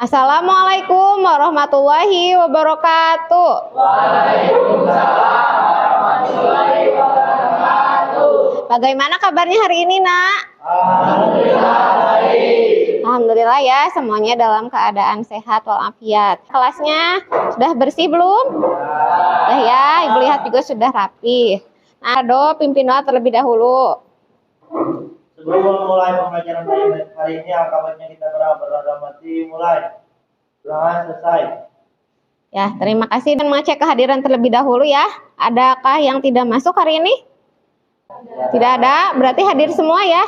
Assalamualaikum warahmatullahi wabarakatuh. Waalaikumsalam warahmatullahi wabarakatuh. Bagaimana kabarnya hari ini, Nak? Alhamdulillah baik. Alhamdulillah ya, semuanya dalam keadaan sehat walafiat. Kelasnya sudah bersih belum? Sudah ya, Ibu lihat juga sudah rapi. Nah, pimpin doa terlebih dahulu. Sebelum memulai pembelajaran hari ini, alangkah baiknya kita berdoa mati mulai. Doa selesai. Ya, terima kasih dan mengecek kehadiran terlebih dahulu ya. Adakah yang tidak masuk hari ini? Tidak ada, berarti hadir semua ya.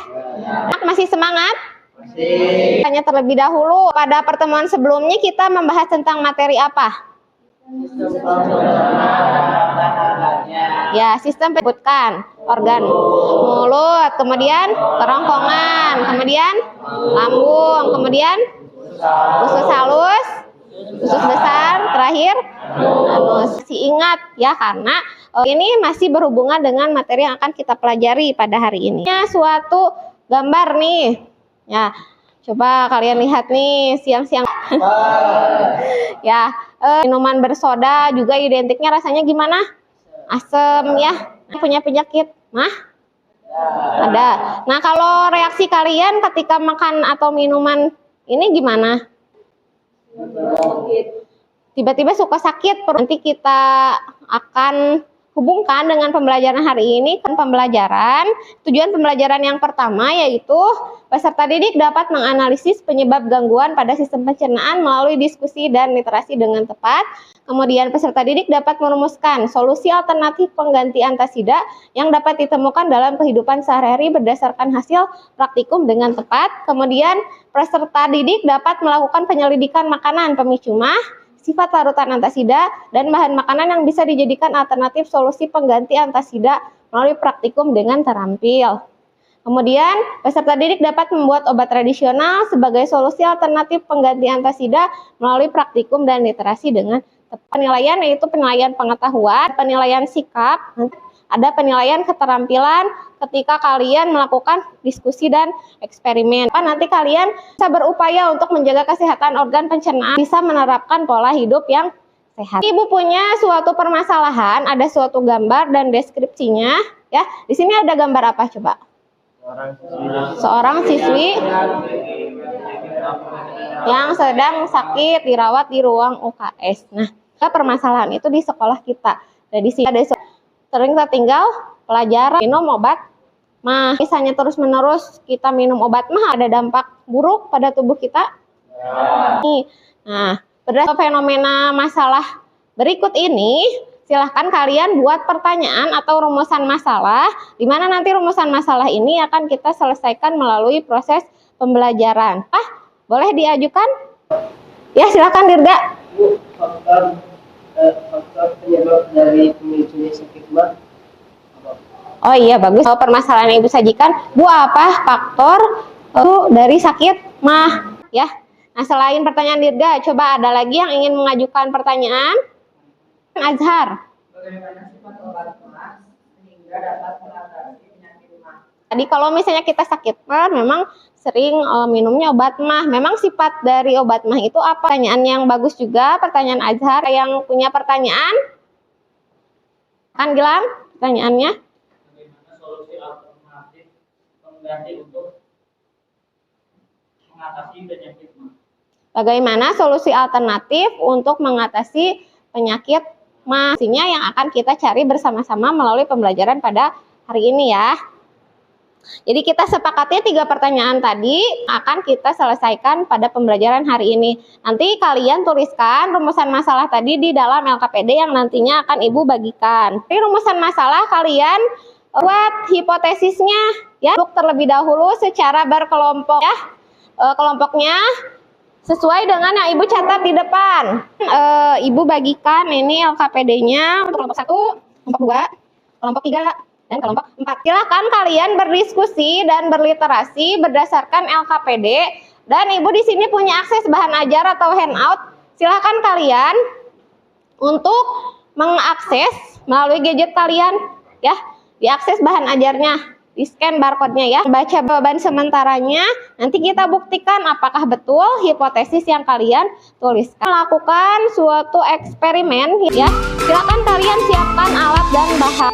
Anak masih semangat? Masih. Tanya terlebih dahulu, pada pertemuan sebelumnya kita membahas tentang materi apa? Ya, sistem menyebutkan organ mulut, kemudian kerongkongan, kemudian lambung, kemudian usus halus, usus besar, terakhir anus. Masih ingat ya, karena ini masih berhubungan dengan materi yang akan kita pelajari pada hari ini. Suatu gambar nih, ya coba kalian lihat nih siang-siang. Ya, minuman bersoda juga identiknya rasanya gimana? Asam ya. Punya penyakit mah? Ada. Nah, kalau reaksi kalian ketika makan atau minuman ini gimana? Tiba-tiba suka sakit perut. Nanti kita akan hubungkan dengan pembelajaran hari ini. Tujuan pembelajaran yang pertama yaitu peserta didik dapat menganalisis penyebab gangguan pada sistem pencernaan melalui diskusi dan literasi dengan tepat. Kemudian peserta didik dapat merumuskan solusi alternatif pengganti antasida yang dapat ditemukan dalam kehidupan sehari-hari berdasarkan hasil praktikum dengan tepat. Kemudian peserta didik dapat melakukan penyelidikan makanan pemicu MAH, sifat larutan antasida, dan bahan makanan yang bisa dijadikan alternatif solusi pengganti antasida melalui praktikum dengan terampil. Kemudian, peserta didik dapat membuat obat tradisional sebagai solusi alternatif pengganti antasida melalui praktikum dan literasi dengan tepat. Penilaian yaitu penilaian pengetahuan, penilaian sikap, ada penilaian keterampilan ketika kalian melakukan diskusi dan eksperimen. Nanti kalian bisa berupaya untuk menjaga kesehatan organ pencernaan, bisa menerapkan pola hidup yang sehat. Ibu punya suatu permasalahan, ada suatu gambar dan deskripsinya. Ya, di sini ada gambar apa coba? Seorang siswi yang sedang sakit dirawat di ruang UKS. Nah, permasalahan itu di sekolah kita. Dan di sini ada sering tertinggal pelajaran, minum obat MAH. Misalnya terus-menerus kita minum obat MAH, ada dampak buruk pada tubuh kita. Nah, berdasarkan fenomena masalah berikut ini, silahkan kalian buat pertanyaan atau rumusan masalah, di mana nanti rumusan masalah ini akan kita selesaikan melalui proses pembelajaran. Boleh diajukan? Ya, silahkan Dirga. Faktor penyebab dari pemicunya sakit MAH. Oh iya, bagus. Permasalahan yang Ibu sajikan, Bu, apa faktor dari sakit MAH? Ya. Nah, selain pertanyaan Dirga, coba ada lagi yang ingin mengajukan pertanyaan? Azhar. Bagaimana sifat obat MAH sehingga dapat mengatasi penyakit MAH? Tadi kalau misalnya kita sakit MAH, memang sering minumnya obat MAH. Memang sifat dari obat MAH itu apa? Pertanyaan yang bagus juga, pertanyaan Azhar. Yang punya pertanyaan? Kan Gilang, pertanyaannya? Bagaimana solusi alternatif pengganti untuk mengatasi penyakit MAH? Bagaimana solusi alternatif untuk mengatasi penyakit MAH? Yang akan kita cari bersama-sama melalui pembelajaran pada hari ini ya. Jadi kita sepakatnya 3 pertanyaan tadi akan kita selesaikan pada pembelajaran hari ini. Nanti kalian tuliskan rumusan masalah tadi di dalam LKPD yang nantinya akan Ibu bagikan. Di rumusan masalah kalian buat hipotesisnya ya, untuk terlebih dahulu secara berkelompok ya. Kelompoknya sesuai dengan yang Ibu catat di depan. Ibu bagikan ini LKPD-nya untuk kelompok 1, kelompok 2, kelompok 3, dan kelompok 4. Silahkan kalian berdiskusi dan berliterasi berdasarkan LKPD. Dan Ibu di sini punya akses bahan ajar atau handout. Silahkan kalian untuk mengakses melalui gadget kalian, ya, diakses bahan ajarnya. di scan barcode-nya ya. Baca jawaban sementaranya, nanti kita buktikan apakah betul hipotesis yang kalian tuliskan. Lakukan suatu eksperimen ya. Silakan kalian siapkan alat dan bahan.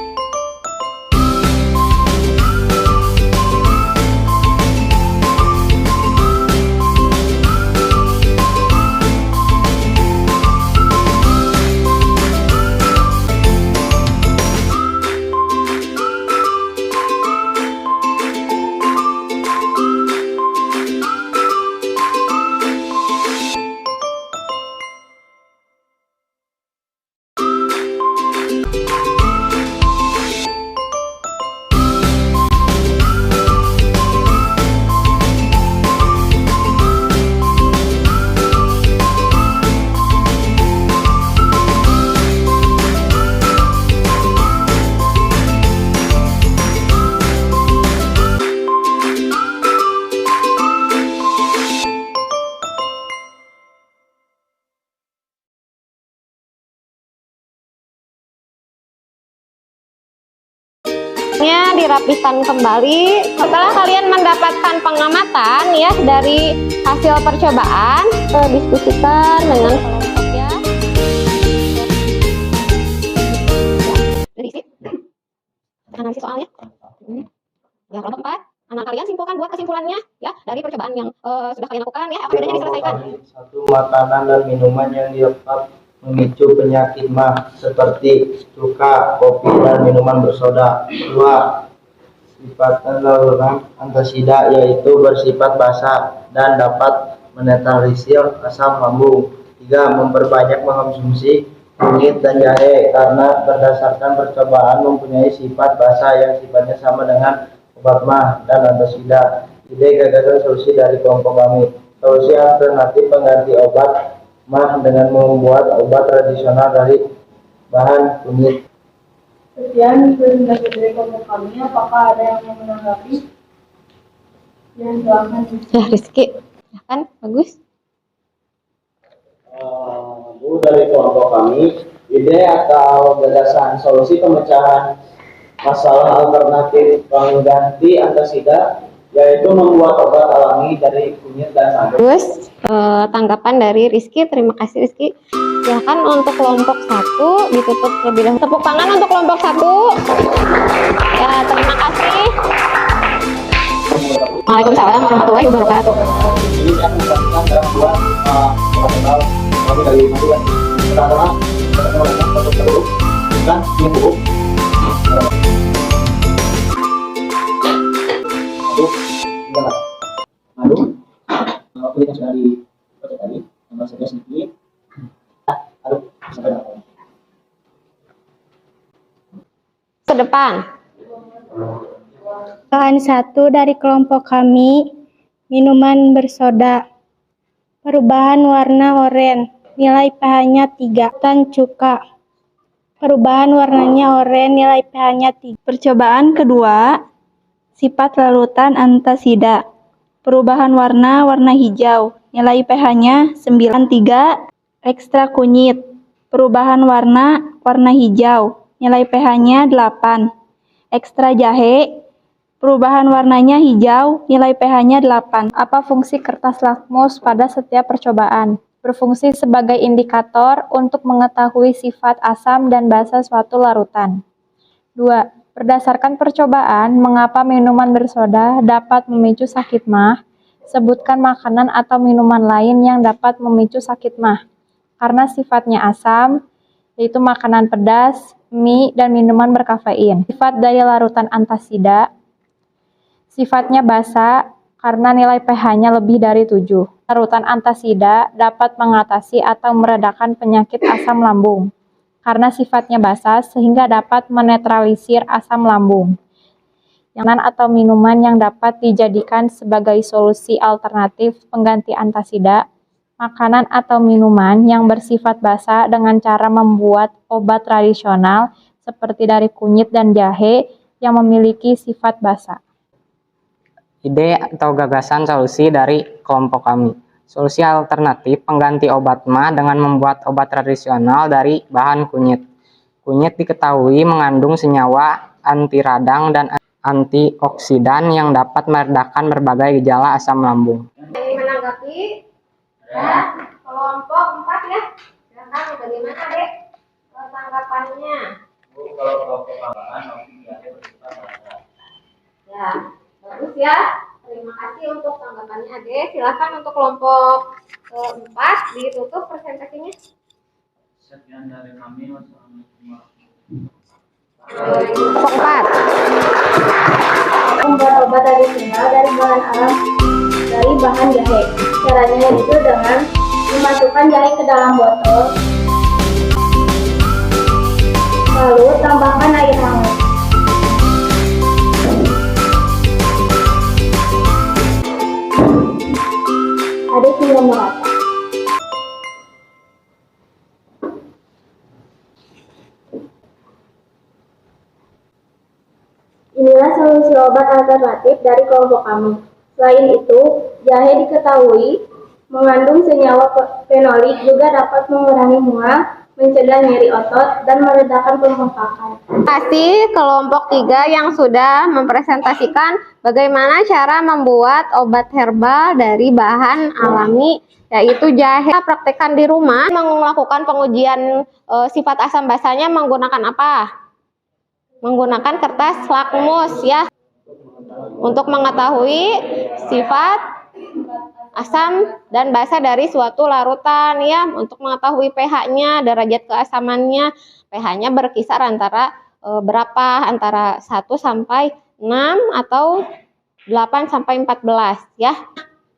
Dirapikan kembali. Setelah kalian mendapatkan pengamatan ya dari hasil percobaan, diskusikan dengan kelompok ya. Analisis soalnya. Yang kelompok 4, anak kalian simpulkan buat kesimpulannya ya dari percobaan yang sudah kalian lakukan ya. Apa bedanya diselesaikan? Satu, makanan dan minuman yang dapat memicu penyakit mah seperti cuka, kopi, dan minuman bersoda. 2, sifat larutan antasida yaitu bersifat basa dan dapat menetralisir asam lambung. 3, memperbanyak mengkonsumsi kunyit dan jahe karena berdasarkan percobaan mempunyai sifat basa yang sifatnya sama dengan obat mah dan antasida. Ide gagasan solusi dari kelompok kami. Solusi alternatif pengganti obat mah dengan membuat obat tradisional dari bahan kunyit. Sekian presentasi dari kelompok kami. Apakah ada yang mau menanggapi? Ya, silakan. Ya, Rizky. Silakan, bagus. Bu, dari kelompok kami, ide atau gagasan solusi pemecahan masalah alternatif pengganti antasida yaitu membuat obat alami dari kunyit dan madu. Bagus. Tanggapan dari Rizky, terima kasih Rizky. Silakan untuk kelompok 1 ditutup terlebih dahulu. Tepuk tangan untuk kelompok 1. Ya, terima kasih. Waalaikumsalam warahmatullahi wabarakatuh. Ini saya membagikan dalam dua profesional kami dari Madura. Pertama, untuk dulu dan ini buku. Madu, kulit yang sudah dikocok tadi, tambah saja sedikit. Aduk sampai dalam. Ke depan. Bahan 1 dari kelompok kami, minuman bersoda. Perubahan warna oranye, nilai pH-nya 3. Dan cuka. Perubahan warnanya oranye, nilai pH-nya 3. Percobaan kedua, sifat larutan antasida. Perubahan warna hijau, nilai pH-nya 9,3. Ekstra kunyit. Perubahan warna hijau, nilai pH-nya 8. Ekstra jahe. Perubahan warnanya hijau, nilai pH-nya 8. Apa fungsi kertas lakmus pada setiap percobaan? Berfungsi sebagai indikator untuk mengetahui sifat asam dan basa suatu larutan. 2. Berdasarkan percobaan, mengapa minuman bersoda dapat memicu sakit mah? Sebutkan makanan atau minuman lain yang dapat memicu sakit mah. Karena sifatnya asam, yaitu makanan pedas, mie, dan minuman berkafein. Sifat dari larutan antasida, sifatnya basa karena nilai pH-nya lebih dari 7. Larutan antasida dapat mengatasi atau meredakan penyakit asam lambung karena sifatnya basa sehingga dapat menetralisir asam lambung. Makanan atau minuman yang dapat dijadikan sebagai solusi alternatif pengganti antasida, makanan atau minuman yang bersifat basa dengan cara membuat obat tradisional seperti dari kunyit dan jahe yang memiliki sifat basa. Ide atau gagasan solusi dari kelompok kami. Solusi alternatif pengganti obat mah dengan membuat obat tradisional dari bahan kunyit. Kunyit diketahui mengandung senyawa anti radang dan antioksidan yang dapat meredakan berbagai gejala asam lambung. Ingin menanggapi? Ya, kelompok 4 ya. Silakan bagaimana, Dek? Tanggapannya? Kalau kelompok tambahan jahe bersifat rasa. Ya, bagus ya. Terima kasih untuk tanggapannya, Ade. Silakan untuk kelompok 4 ditutup presentasinya. Sekian dari kami. Wassalamualaikum Kelompok 4. Membuat obat tradisional dari bahan alam dari bahan jahe. Caranya yaitu dengan memasukkan jahe ke dalam botol, lalu tambahkan air hangat. Aduk hingga merata. Inilah solusi obat alternatif dari kelompok kami. Selain itu, jahe diketahui mengandung senyawa fenolik, juga dapat mengurangi mual, mencegah nyeri otot, dan meredakan pembengkakan. Terima kasih kelompok 3 yang sudah mempresentasikan bagaimana cara membuat obat herbal dari bahan alami yaitu jahe. Praktekkan di rumah, melakukan pengujian sifat asam basanya menggunakan apa? Menggunakan kertas lakmus ya, untuk mengetahui sifat asam dan basa dari suatu larutan ya, untuk mengetahui pH-nya, derajat keasamannya. pH-nya berkisar antara berapa? Antara 1 sampai 6 atau 8 sampai 14 ya.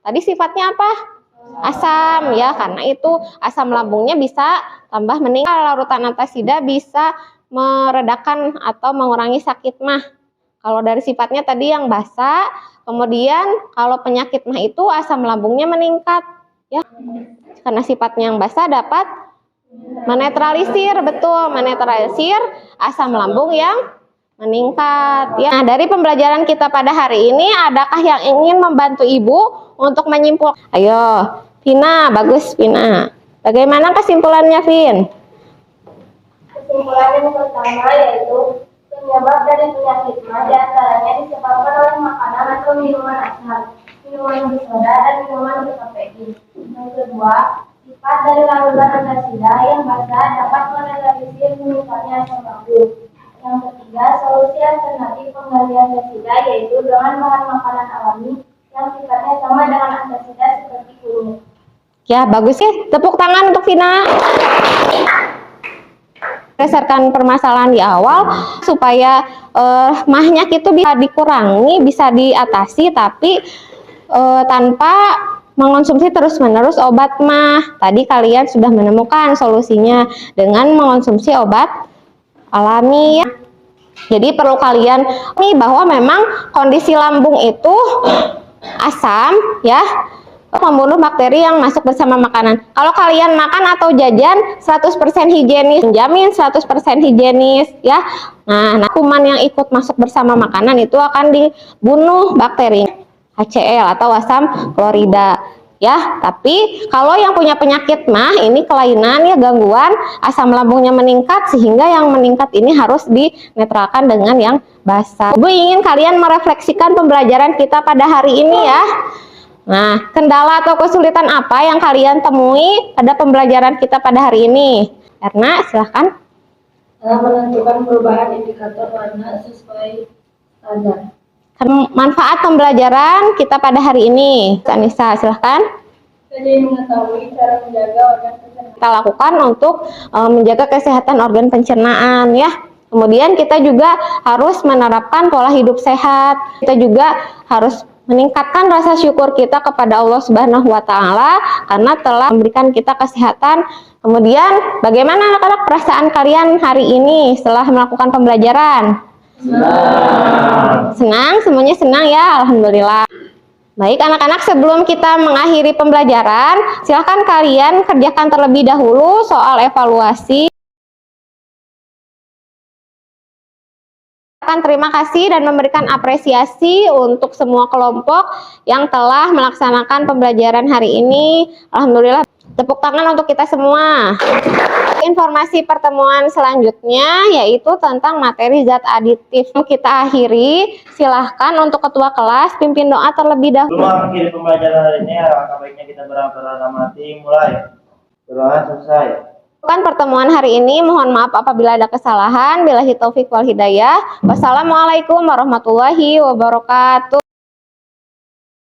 Tadi sifatnya apa? Asam ya, karena itu asam lambungnya bisa tambah meningkat. Larutan antasida bisa meredakan atau mengurangi sakit mah. Kalau dari sifatnya tadi yang basa, kemudian kalau penyakit mah itu asam lambungnya meningkat ya. Karena sifatnya yang basa dapat menetralisir, betul, menetralisir asam lambung yang meningkat ya. Nah, dari pembelajaran kita pada hari ini, adakah yang ingin membantu Ibu untuk menyimpulkan? Ayo, Vina, bagus Vina. Bagaimana kesimpulannya, Vin? Kesimpulan yang pertama yaitu penyebab dari penyakit mah diantaranya disebabkan oleh makanan atau minuman asam, minuman bersoda, dan minuman berkafein. Yang kedua, sifat dari larutan antasida yang basa dapat menetralisir meningkatnya asam lambung. Yang ketiga, solusi alternatif pengganti antasida yaitu dengan bahan makanan alami yang sifatnya sama dengan antasida seperti kunyit. Ya, bagus ya. Tepuk tangan untuk Vina. Berdasarkan permasalahan di awal, supaya mahnya itu bisa dikurangi, bisa diatasi, tapi tanpa mengonsumsi terus-menerus obat mah. Tadi kalian sudah menemukan solusinya dengan mengonsumsi obat alami ya. Jadi perlu kalian nih bahwa memang kondisi lambung itu asam ya, membunuh bakteri yang masuk bersama makanan. Kalau kalian makan atau jajan 100% higienis, menjamin 100% higienis ya. Nah, kuman yang ikut masuk bersama makanan itu akan dibunuh bakteri HCl atau asam klorida ya. Tapi kalau yang punya penyakit mah ini kelainan ya, gangguan asam lambungnya meningkat, sehingga yang meningkat ini harus dinetralkan dengan yang basa. Ibu ingin kalian merefleksikan pembelajaran kita pada hari ini ya. Nah, kendala atau kesulitan apa yang kalian temui pada pembelajaran kita pada hari ini? Erna, silahkan. Dalam menentukan perubahan indikator warna sesuai standar. Manfaat pembelajaran kita pada hari ini. Anissa, silahkan. Jadi mengetahui cara menjaga organ pencernaan. Kita lakukan untuk menjaga kesehatan organ pencernaan ya. Kemudian kita juga harus menerapkan pola hidup sehat. Kita juga harus meningkatkan rasa syukur kita kepada Allah Subhanahu wa Ta'ala karena telah memberikan kita kesehatan. Kemudian, bagaimana anak-anak perasaan kalian hari ini setelah melakukan pembelajaran? Senang, semuanya senang ya, alhamdulillah. Baik anak-anak, sebelum kita mengakhiri pembelajaran, silahkan kalian kerjakan terlebih dahulu soal evaluasi. Terima kasih dan memberikan apresiasi untuk semua kelompok yang telah melaksanakan pembelajaran hari ini. Alhamdulillah, tepuk tangan untuk kita semua. informasi pertemuan selanjutnya yaitu tentang materi zat aditif. Kita akhiri, silahkan untuk ketua kelas pimpin doa terlebih dahulu. Sebelum mengakhiri pembelajaran hari ini, alangkah baiknya kita beramati mulai. Berdoa selesai. Kan pertemuan hari ini, mohon maaf apabila ada kesalahan. Billahi taufik wal hidayah. Wassalamualaikum warahmatullahi wabarakatuh.